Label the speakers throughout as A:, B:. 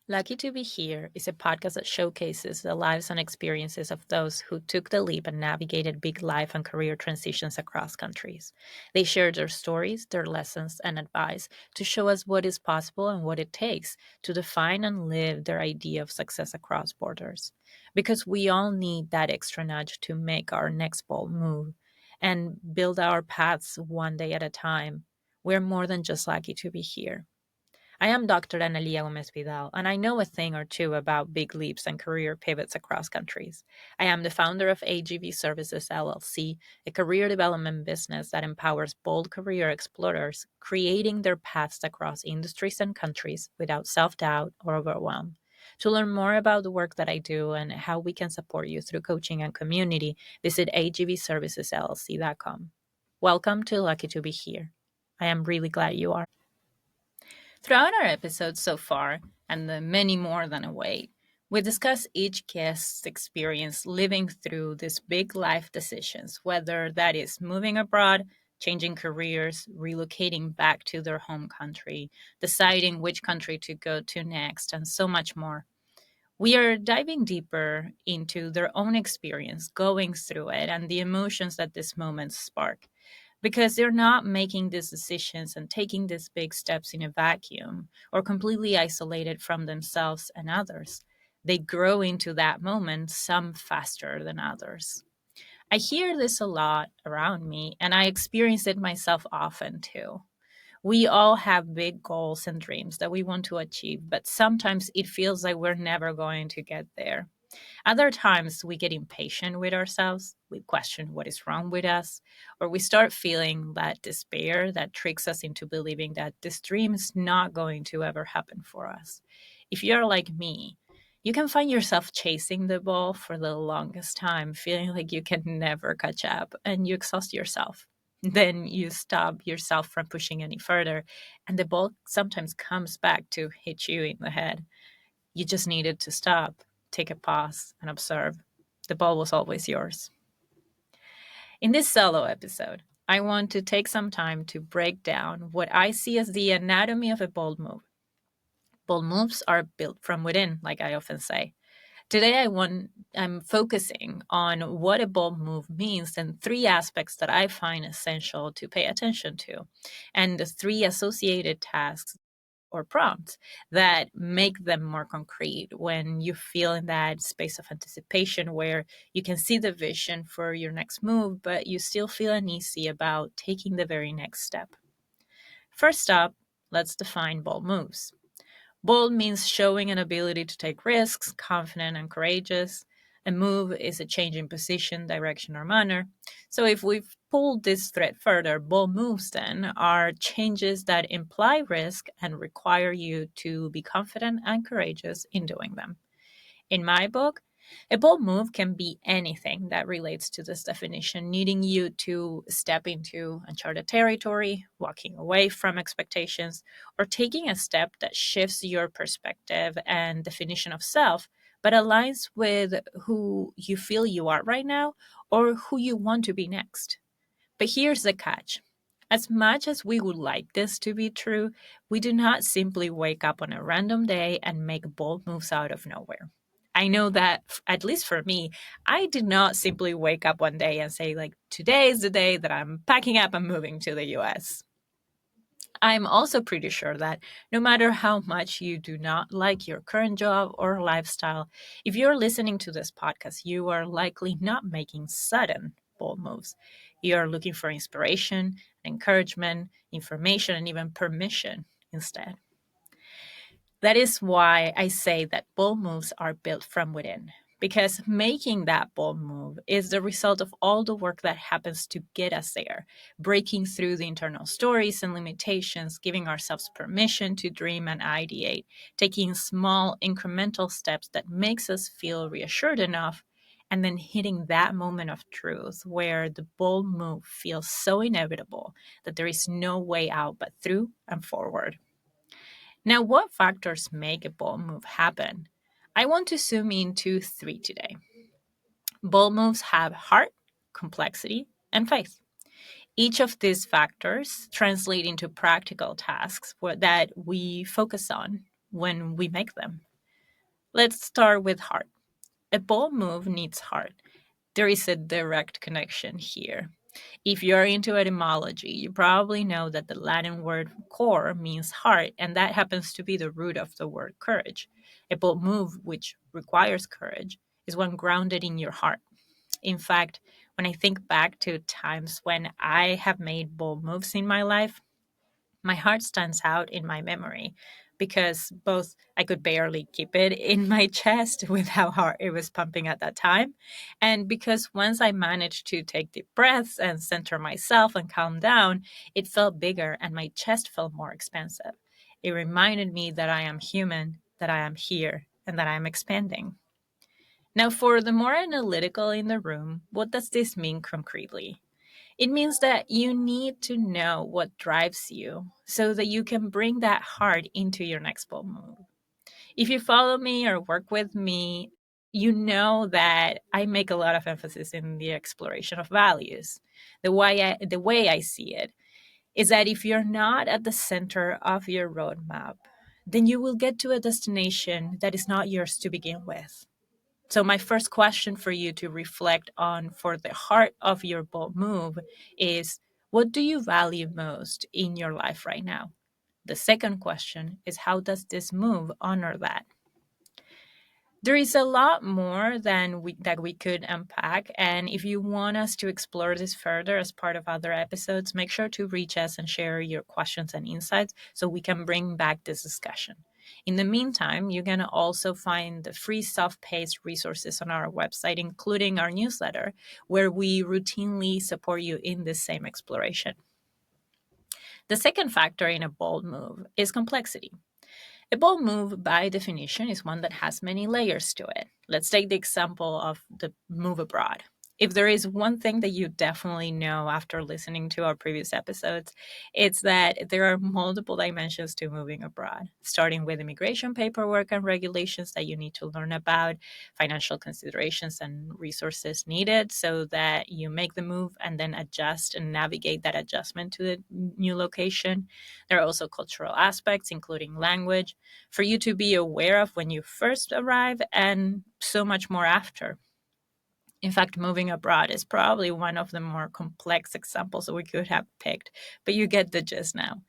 A: Lucky to Be Here is a podcast that showcases the lives and experiences of those who took the leap and navigated big life and career transitions across countries. They share their stories, their lessons, and advice to show us what is possible and what it takes to define and live their idea of success across borders. Because we all need that extra nudge to make our next bold move and build our paths one day at a time. We're more than just lucky to be here. I am Dr. Analía Gómez Vidal, and I know a thing or two about big leaps and career pivots across countries. I am the founder of AGV Services LLC, a career development business that empowers bold career explorers, creating their paths across industries and countries without self doubt or overwhelm. To learn more about the work that I do and how we can support you through coaching and community, visit agvservicesllc.com. Welcome to Lucky to Be Here. I am really glad you are. Throughout our episodes so far, and the many more than await, we discuss each guest's experience living through these big life decisions, whether that is moving abroad, changing careers, relocating back to their home country, deciding which country to go to next, and so much more. We are diving deeper into their own experience going through it and the emotions that these moments spark because they're not making these decisions and taking these big steps in a vacuum or completely isolated from themselves and others. They grow into that moment, some faster than others. I hear this a lot around me, and I experience it myself often too. We all have big goals and dreams that we want to achieve, but sometimes it feels like we're never going to get there. Other times we get impatient with ourselves, we question what is wrong with us, or we start feeling that despair that tricks us into believing that this dream is not going to ever happen for us. If you're like me, you can find yourself chasing the ball for the longest time, feeling like you can never catch up and you exhaust yourself. Then you stop yourself from pushing any further, and the ball sometimes comes back to hit you in the head. You just needed to stop, take a pause, and observe. The ball was always yours. In this solo episode, I want to take some time to break down what I see as the anatomy of a bold move. Bold moves are built from within, like I often say. Today, I'm focusing on what a bold move means and three aspects that I find essential to pay attention to, and the three associated tasks or prompts that make them more concrete when you feel in that space of anticipation where you can see the vision for your next move, but you still feel uneasy about taking the very next step. First up, let's define bold moves. Bold means showing an ability to take risks, confident and courageous. A move is a change in position, direction, or manner. So if we've pulled this thread further, bold moves then are changes that imply risk and require you to be confident and courageous in doing them. In my book, a bold move can be anything that relates to this definition, needing you to step into uncharted territory, walking away from expectations, or taking a step that shifts your perspective and definition of self, but aligns with who you feel you are right now or who you want to be next. But here's the catch. As much as we would like this to be true, we do not simply wake up on a random day and make bold moves out of nowhere. I know that, at least for me, I did not simply wake up one day and say, like, today is the day that I'm packing up and moving to the US. I'm also pretty sure that no matter how much you do not like your current job or lifestyle, if you're listening to this podcast, you are likely not making sudden bold moves. You are looking for inspiration, encouragement, information, and even permission instead. That is why I say that bold moves are built from within. Because making that bold move is the result of all the work that happens to get us there, breaking through the internal stories and limitations, giving ourselves permission to dream and ideate, taking small incremental steps that makes us feel reassured enough, and then hitting that moment of truth where the bold move feels so inevitable that there is no way out but through and forward. Now, what factors make a bold move happen? I want to zoom into three today. Bold moves have heart, complexity, and faith. Each of these factors translate into practical tasks that we focus on when we make them. Let's start with heart. A bold move needs heart. There is a direct connection here. If you're into etymology, you probably know that the Latin word cor means heart, and that happens to be the root of the word courage. A bold move, which requires courage, is one grounded in your heart. In fact, when I think back to times when I have made bold moves in my life, my heart stands out in my memory because both I could barely keep it in my chest with how hard it was pumping at that time, and because once I managed to take deep breaths and center myself and calm down, it felt bigger and my chest felt more expansive. It reminded me that I am human, that I am here, and that I am expanding. Now, for the more analytical in the room, what does this mean concretely? It means that you need to know what drives you so that you can bring that heart into your next bold move. If you follow me or work with me, you know that I make a lot of emphasis in the exploration of values. The way I see it is that if you're not at the center of your roadmap, then you will get to a destination that is not yours to begin with. So, my first question for you to reflect on for the heart of your bold move is, what do you value most in your life right now? The second question is, how does this move honor that? There is a lot more that we could unpack, and if you want us to explore this further as part of other episodes, make sure to reach us and share your questions and insights so we can bring back this discussion. In the meantime, you can also find the free self-paced resources on our website, including our newsletter, where we routinely support you in this same exploration. The second factor in a bold move is complexity. A bold move, by definition, is one that has many layers to it. Let's take the example of the move abroad. If there is one thing that you definitely know after listening to our previous episodes, it's that there are multiple dimensions to moving abroad, starting with immigration paperwork and regulations that you need to learn about, financial considerations and resources needed so that you make the move and then adjust and navigate that adjustment to the new location. There are also cultural aspects, including language, for you to be aware of when you first arrive and so much more after. In fact, moving abroad is probably one of the more complex examples that we could have picked, but you get the gist now.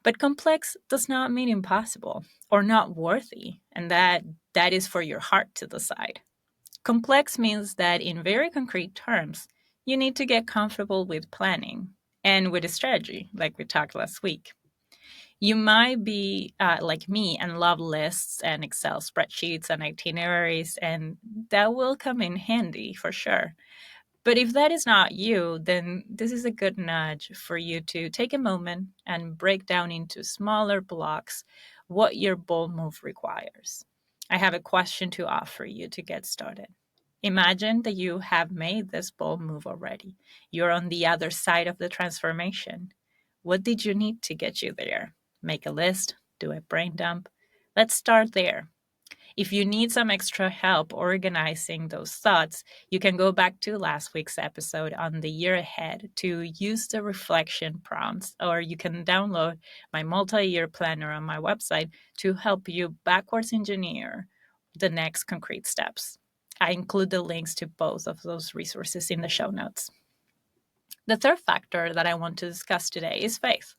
A: But complex does not mean impossible or not worthy, and that is for your heart to decide. Complex means that in very concrete terms, you need to get comfortable with planning and with a strategy, like we talked last week. You might be like me and love lists and Excel spreadsheets and itineraries, and that will come in handy for sure. But if that is not you, then this is a good nudge for you to take a moment and break down into smaller blocks what your bold move requires. I have a question to offer you to get started. Imagine that you have made this bold move already. You're on the other side of the transformation. What did you need to get you there? Make a list, do a brain dump. Let's start there. If you need some extra help organizing those thoughts, you can go back to last week's episode on the year ahead to use the reflection prompts, or you can download my multi year planner on my website to help you backwards engineer the next concrete steps. I include the links to both of those resources in the show notes. The third factor that I want to discuss today is faith.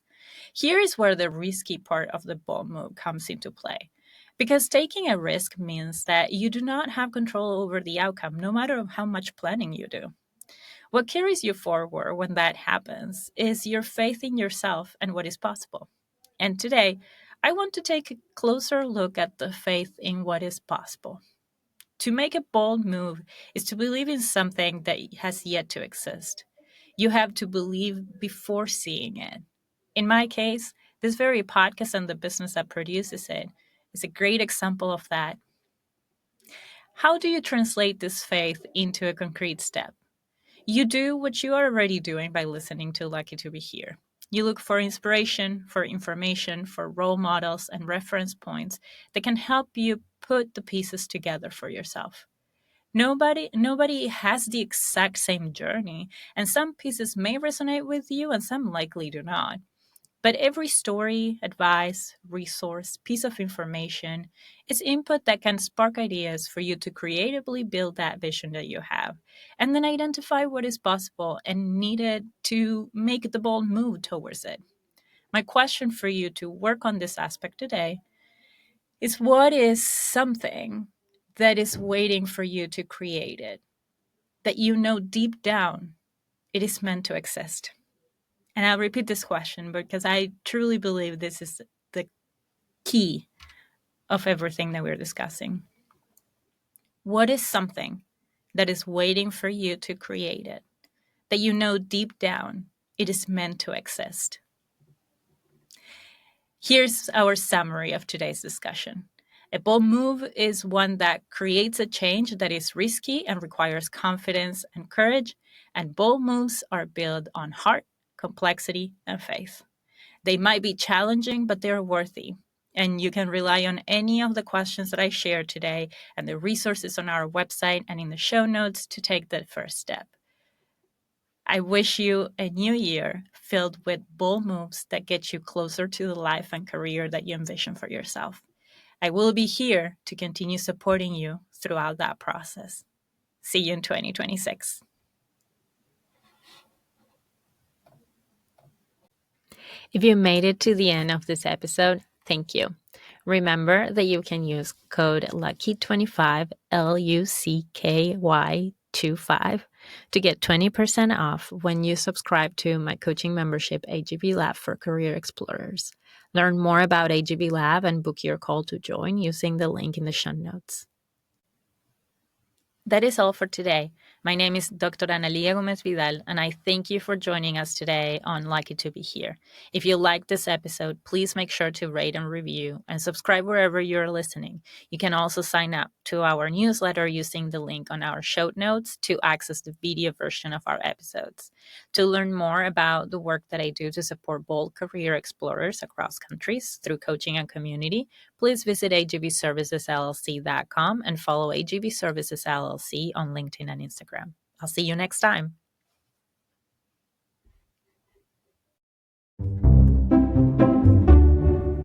A: Here is where the risky part of the bold move comes into play. Because taking a risk means that you do not have control over the outcome, no matter how much planning you do. What carries you forward when that happens is your faith in yourself and what is possible. And today, I want to take a closer look at the faith in what is possible. To make a bold move is to believe in something that has yet to exist. You have to believe before seeing it. In my case, this very podcast and the business that produces it is a great example of that. How do you translate this faith into a concrete step? You do what you are already doing by listening to Lucky to Be Here. You look for inspiration, for information, for role models and reference points that can help you put the pieces together for yourself. Nobody has the exact same journey, and some pieces may resonate with you and some likely do not. But every story, advice, resource, piece of information is input that can spark ideas for you to creatively build that vision that you have, and then identify what is possible and needed to make the bold move towards it. My question for you to work on this aspect today is, what is something that is waiting for you to create it, that you know deep down it is meant to exist? And I'll repeat this question because I truly believe this is the key of everything that we're discussing. What is something that is waiting for you to create it, that you know deep down it is meant to exist? Here's our summary of today's discussion. A bold move is one that creates a change that is risky and requires confidence and courage, and bold moves are built on heart, complexity, and faith. They might be challenging, but they're worthy. And you can rely on any of the questions that I shared today and the resources on our website and in the show notes to take the first step. I wish you a new year filled with bold moves that get you closer to the life and career that you envision for yourself. I will be here to continue supporting you throughout that process. See you in 2026. If you made it to the end of this episode, thank you. Remember that you can use code LUCKY25, LUCKY25, to get 20% off when you subscribe to my coaching membership, AGV Lab for Career Explorers. Learn more about AGV Lab and book your call to join using the link in the show notes. That is all for today. My name is Dr. Analía Gómez Vidal, and I thank you for joining us today on Lucky to Be Here. If you liked this episode, please make sure to rate and review and subscribe wherever you're listening. You can also sign up to our newsletter using the link on our show notes to access the video version of our episodes. To learn more about the work that I do to support bold career explorers across countries through coaching and community, please visit agvservicesllc.com and follow AGV Services LLC on LinkedIn and Instagram. I'll see you next time.